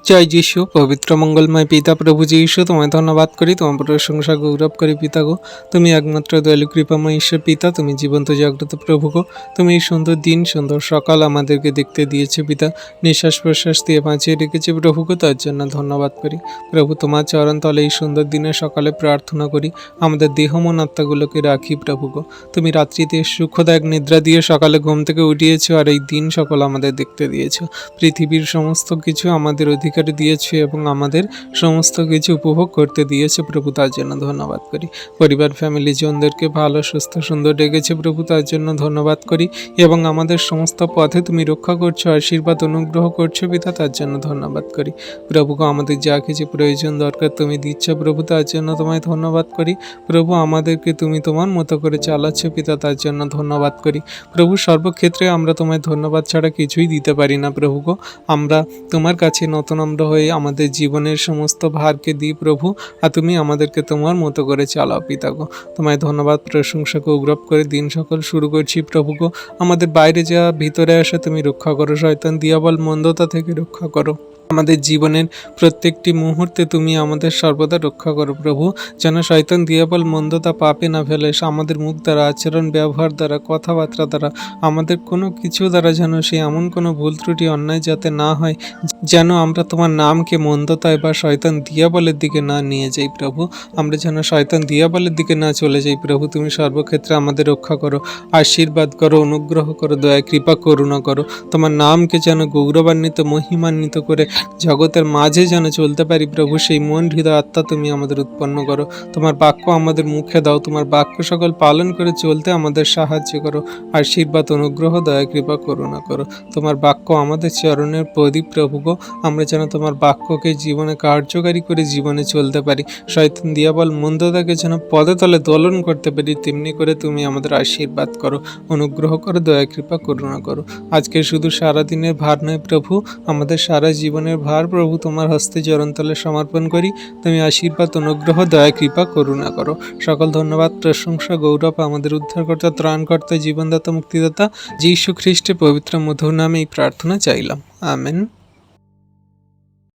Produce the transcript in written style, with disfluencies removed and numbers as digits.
জয় যিশু। পবিত্র মঙ্গলময় পিতা প্রভু যিশু, তোমায় ধন্যবাদ করি, তোমার প্রশংসা গৌরব করি পিতা গো। তুমি একমাত্র দয়ালু কৃপাময় ঈশ্বর পিতা, তুমি জীবন্ত জাগ্রত প্রভু গো। তুমি এই সুন্দর দিন, সুন্দর সকাল আমাদেরকে দেখতে দিয়েছে পিতা, নিঃশ্বাস প্রশ্বাস দিয়ে বাঁচিয়ে রেখেছে প্রভু গো, তার জন্য ধন্যবাদ করি প্রভু। তোমার চরণ তলে এই সুন্দর দিনে সকালে প্রার্থনা করি, আমাদের দেহ মন আত্মাগুলোকে রাখি প্রভু গো। তুমি রাত্রিতে সুখদায়ক নিদ্রা দিয়ে সকালে ঘুম থেকে উঠিয়েছো, আর এই দিন সকল আমাদের দেখতে দিয়েছো। পৃথিবীর সমস্ত কিছু আমাদের অধিকারে দিয়েছে এবং আমাদের সমস্ত কিছু উপভোগ করতে দিয়েছে প্রভু, তার জন্য ধন্যবাদ করি। পরিবার ফ্যামিলি জনদেরকে ভালো সুস্থ সুন্দর রেখেছে প্রভু, তার জন্য ধন্যবাদ করি। এবং আমাদের সমস্ত পথে তুমি রক্ষা করছো, আশীর্বাদ অনুগ্রহ করছো পিতা, তার জন্য ধন্যবাদ করি প্রভুকে। আমাদের যা কিছু প্রয়োজন দরকার তুমি দিচ্ছ প্রভু, তার জন্য তোমায় ধন্যবাদ করি প্রভু। আমাদেরকে তুমি তোমার মতো করে চালাচ্ছ পিতা, তার জন্য ধন্যবাদ করি প্রভু। সর্বক্ষেত্রে আমরা তোমায় ধন্যবাদ ছাড়া কিছুই দিতে পারি না প্রভু গো। আমরা তোমার কাছে নতনম্র হয়ে আমাদের জীবনের সমস্ত ভারকে দিই প্রভু, আর তুমি আমাদেরকে তোমার মতো করে চালাও পিতা গো। তোমায় ধন্যবাদ প্রশংসা গৌরব করে দিন সকল শুরু করছি প্রভু গো। আমাদের বাইরে যা ভিতরে আসে তুমি রক্ষা করো, শয়তান দিয়াবল মন্দতা থেকে রক্ষা করো। আমাদের জীবনের প্রত্যেকটি মুহূর্তে তুমি আমাদের সর্বদা রক্ষা করো প্রভু, যেন শয়তান দিয়াবল মন্দতা পাপে না ফেলে। আমাদের মুখ দ্বারা, আচরণ ব্যবহার দ্বারা, কথাবার্তা দ্বারা, আমাদের কোনো কিছু দ্বারা যেন সে এমন কোনো ভুল ত্রুটি অন্যায় যাতে না হয়, যেন আমরা তোমার নামকে মন্দতায় বা শয়তান দিয়াবলের দিকে না নিয়ে যাই প্রভু। আমরা যেন শয়তান দিয়াবলের দিকে না চলে যাই প্রভু। তুমি সর্বক্ষেত্রে আমাদের রক্ষা করো, আশীর্বাদ করো, অনুগ্রহ করো, দয়া কৃপা করুণা করো। তোমার নামকে যেন গৌরবান্বিত মহিমান্বিত করে জগতের মাঝে যেন চলতে পারি প্রভু, সেই মন হৃদয় আত্মা তুমি আমাদের উৎপন্ন করো। তোমার বাক্য আমাদের মুখে দাও, তোমার বাক্য সকল পালন করে চলতে আমাদের সাহায্য করো। আশীর্বাদ অনুগ্রহ দয়া কৃপা করুণা করো। তোমার বাক্য আমাদের চরণের প্রদীপ প্রভু গো। আমরা যেন তোমার বাক্যকে জীবনে কার্যকারী করে জীবনে চলতে পারি। শয়তান দিয়াবল মন্দতাকে যেন পদে তলে দোলন করতে পারি, তেমনি করে তুমি আমাদের আশীর্বাদ করো, অনুগ্রহ করো, দয়া কৃপা করুণা করো। আজকে শুধু সারাদিনের ভার নয় প্রভু, আমাদের সারা জীবনের ভার প্রভু তোমার হস্তে চরণতলে সমর্পণ করি। তুমি আশীর্বাদ অনুগ্রহ দয়া কৃপা করুণা করো। সকল ধন্যবাদ প্রশংসা গৌরব আমাদের উদ্ধারকর্তা, ত্রাণকর্তা, জীবনদাতা, মুক্তিদাতা যীশু খ্রিস্টের পবিত্র মধুর নামে এই প্রার্থনা চাইলাম, আমেন।